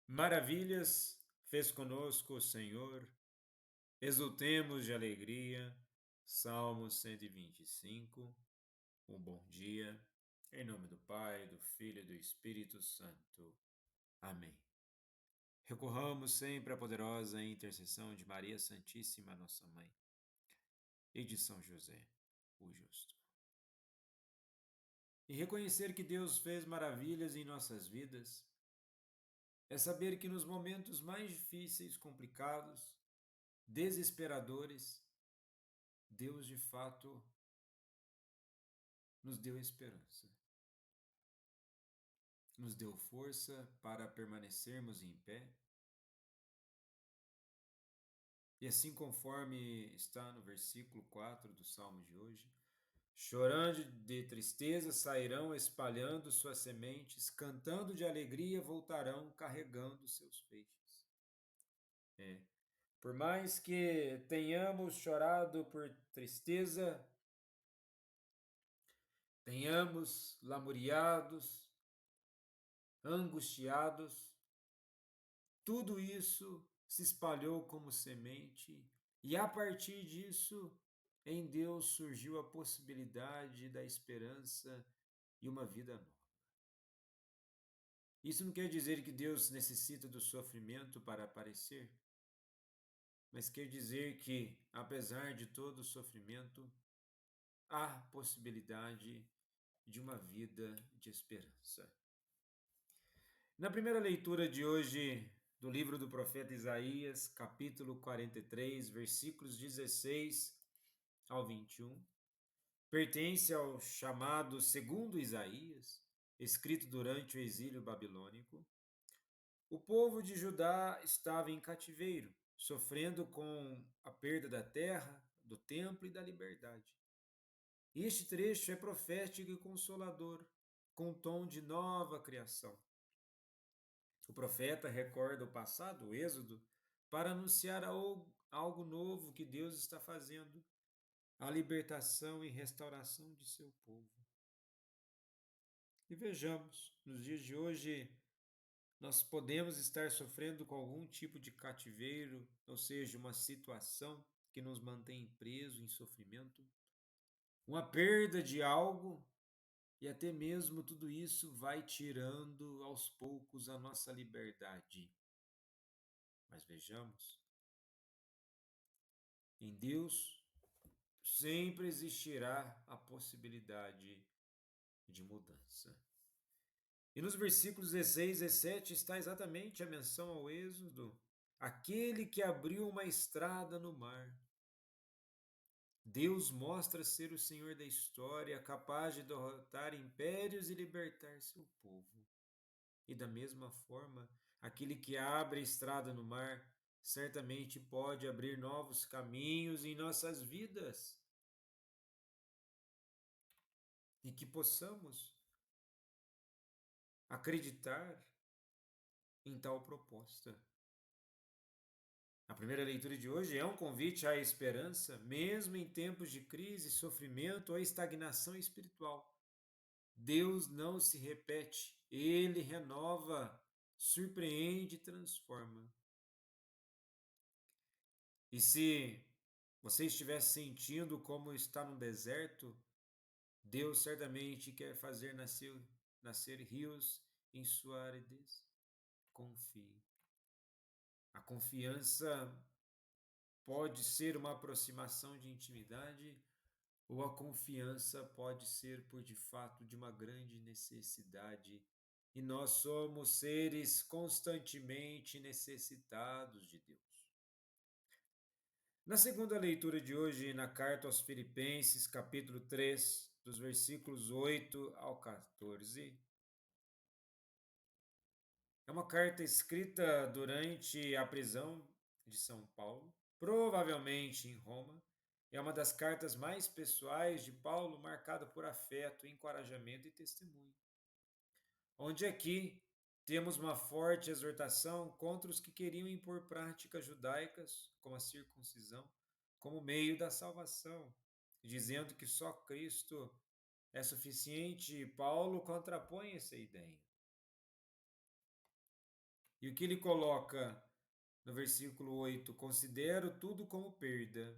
Maravilhas fez conosco o Senhor, exultemos de alegria. Salmo 125. Um bom dia, em nome do Pai, do Filho e do Espírito Santo. Amém. Recorramos sempre à poderosa intercessão de Maria Santíssima, nossa Mãe, e de São José, o Justo. E reconhecer que Deus fez maravilhas em nossas vidas é saber que nos momentos mais difíceis, complicados, desesperadores, Deus de fato nos deu esperança, nos deu força para permanecermos em pé. E assim, conforme está no versículo 4 do Salmo de hoje, chorando de tristeza sairão espalhando suas sementes, cantando de alegria voltarão carregando seus feixes. É. Por mais que tenhamos chorado por tristeza, tenhamos lamuriados, angustiados, tudo isso se espalhou como semente, e a partir disso, em Deus surgiu a possibilidade da esperança e uma vida nova. Isso não quer dizer que Deus necessita do sofrimento para aparecer, mas quer dizer que, apesar de todo o sofrimento, há possibilidade de uma vida de esperança. Na primeira leitura de hoje do livro do profeta Isaías, capítulo 43, versículos 16 ao 21, pertence ao chamado segundo Isaías, escrito durante o exílio babilônico. O povo de Judá estava em cativeiro, sofrendo com a perda da terra, do templo e da liberdade. Este trecho é profético e consolador, com tom de nova criação. O profeta recorda o passado, o Êxodo, para anunciar algo novo que Deus está fazendo, a libertação e restauração de seu povo. E vejamos, nos dias de hoje, nós podemos estar sofrendo com algum tipo de cativeiro, ou seja, uma situação que nos mantém preso em sofrimento, uma perda de algo, e até mesmo tudo isso vai tirando aos poucos a nossa liberdade. Mas vejamos, em Deus sempre existirá a possibilidade de mudança. E nos versículos 16 e 17 está exatamente a menção ao Êxodo, aquele que abriu uma estrada no mar. Deus mostra ser o Senhor da história, capaz de derrotar impérios e libertar seu povo. E da mesma forma, aquele que abre a estrada no mar, certamente pode abrir novos caminhos em nossas vidas. E que possamos acreditar em tal proposta. A primeira leitura de hoje é um convite à esperança, mesmo em tempos de crise, sofrimento ou estagnação espiritual. Deus não se repete, ele renova, surpreende e transforma. E se você estiver sentindo como está no deserto, Deus certamente quer fazer nascer rios em sua aridez. Confie. A confiança pode ser uma aproximação de intimidade, ou a confiança pode ser por de fato de uma grande necessidade. E nós somos seres constantemente necessitados de Deus. Na segunda leitura de hoje, na carta aos Filipenses, capítulo 3, dos versículos 8 ao 14, é uma carta escrita durante a prisão de São Paulo, provavelmente em Roma. É uma das cartas mais pessoais de Paulo, marcada por afeto, encorajamento e testemunho. Onde aqui temos uma forte exortação contra os que queriam impor práticas judaicas, como a circuncisão, como meio da salvação, dizendo que só Cristo é suficiente. Paulo contrapõe essa ideia. E o que ele coloca no versículo 8? Considero tudo como perda.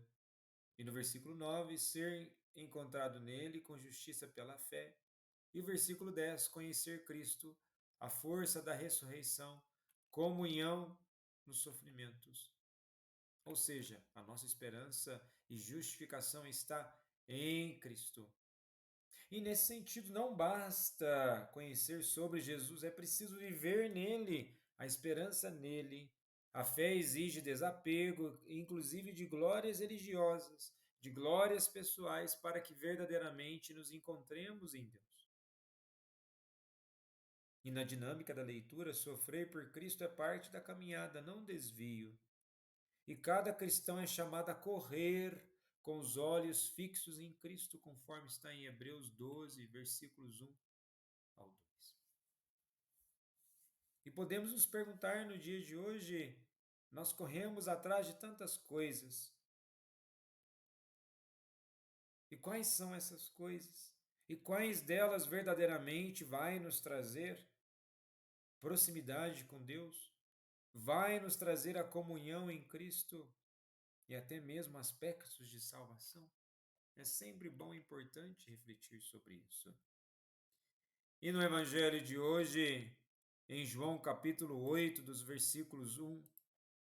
E no versículo 9, ser encontrado nele com justiça pela fé. E o versículo 10, conhecer Cristo, a força da ressurreição, comunhão nos sofrimentos. Ou seja, a nossa esperança e justificação está em Cristo. E nesse sentido, não basta conhecer sobre Jesus, é preciso viver nele, a esperança nele. A fé exige desapego, inclusive de glórias religiosas, de glórias pessoais, para que verdadeiramente nos encontremos em Deus. E na dinâmica da leitura, sofrer por Cristo é parte da caminhada, não desvio. E cada cristão é chamado a correr com os olhos fixos em Cristo, conforme está em Hebreus 12, versículos 1 ao 2. E podemos nos perguntar no dia de hoje, nós corremos atrás de tantas coisas. E quais são essas coisas? E quais delas verdadeiramente vai nos trazer proximidade com Deus? Vai nos trazer a comunhão em Cristo e até mesmo aspectos de salvação? É sempre bom e importante refletir sobre isso. E no Evangelho de hoje, em João capítulo 8, dos versículos 1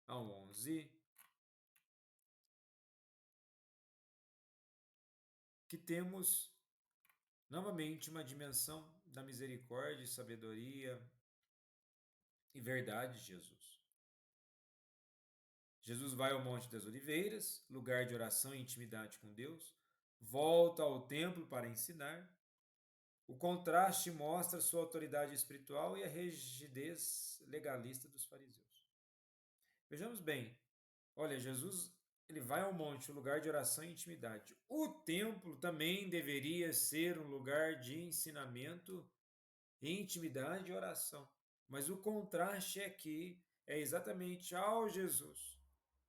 ao 11, que temos novamente uma dimensão da misericórdia, sabedoria e verdade de Jesus. Jesus vai ao Monte das Oliveiras, lugar de oração e intimidade com Deus, volta ao templo para ensinar. O contraste mostra sua autoridade espiritual e a rigidez legalista dos fariseus. Vejamos bem, olha, Jesus ele vai ao monte, um lugar de oração e intimidade. O templo também deveria ser um lugar de ensinamento, intimidade e oração. Mas o contraste é que é exatamente ao Jesus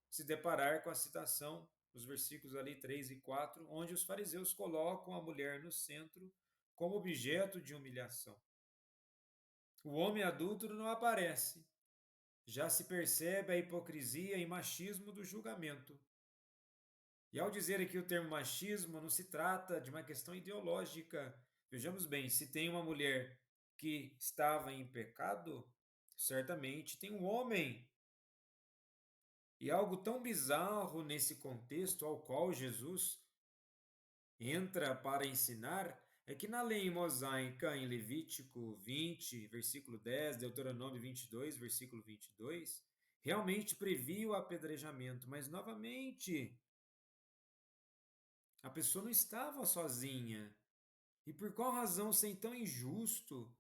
se deparar com a citação dos versículos ali 3 e 4, onde os fariseus colocam a mulher no centro como objeto de humilhação. O homem adúltero não aparece. Já se percebe a hipocrisia e machismo do julgamento. E ao dizer aqui o termo machismo, não se trata de uma questão ideológica. Vejamos bem, se tem uma mulher que estava em pecado, certamente tem um homem. E algo tão bizarro nesse contexto ao qual Jesus entra para ensinar é que na lei mosaica, em Levítico 20, versículo 10, Deuteronômio 22, versículo 22, realmente previa o apedrejamento, mas novamente a pessoa não estava sozinha. E por qual razão ser tão injusto?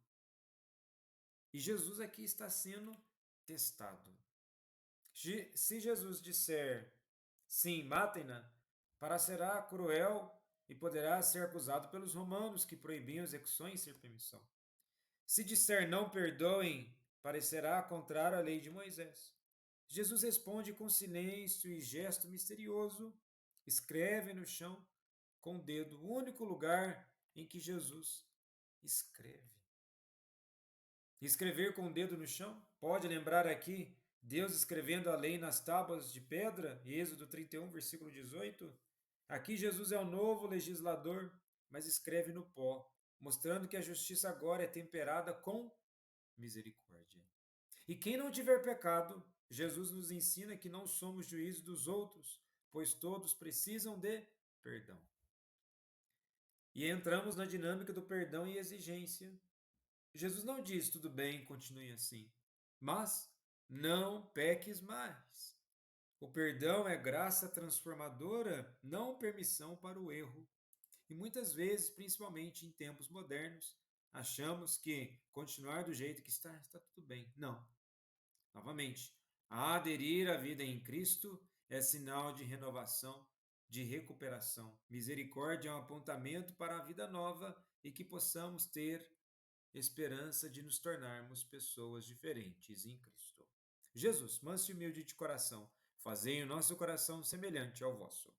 E Jesus aqui está sendo testado. Se Jesus disser, sim, matem-na, parecerá cruel e poderá ser acusado pelos romanos que proibiam execuções sem permissão. Se disser não perdoem, parecerá contrário à lei de Moisés. Jesus responde com silêncio e gesto misterioso, escreve no chão com o dedo, o único lugar em que Jesus escreve. Escrever com o dedo no chão? Pode lembrar aqui Deus escrevendo a lei nas tábuas de pedra, Êxodo 31, versículo 18? Aqui Jesus é o novo legislador, mas escreve no pó, mostrando que a justiça agora é temperada com misericórdia. E quem não tiver pecado, Jesus nos ensina que não somos juízes dos outros, pois todos precisam de perdão. E entramos na dinâmica do perdão e exigência. Jesus não diz tudo bem, continue assim, mas não peques mais. O perdão é graça transformadora, não permissão para o erro. E muitas vezes, principalmente em tempos modernos, achamos que continuar do jeito que está tudo bem. Não. Novamente, aderir à vida em Cristo é sinal de renovação, de recuperação. Misericórdia é um apontamento para a vida nova e que possamos ter esperança de nos tornarmos pessoas diferentes em Cristo. Jesus, manso e humilde de coração, fazei o nosso coração semelhante ao vosso.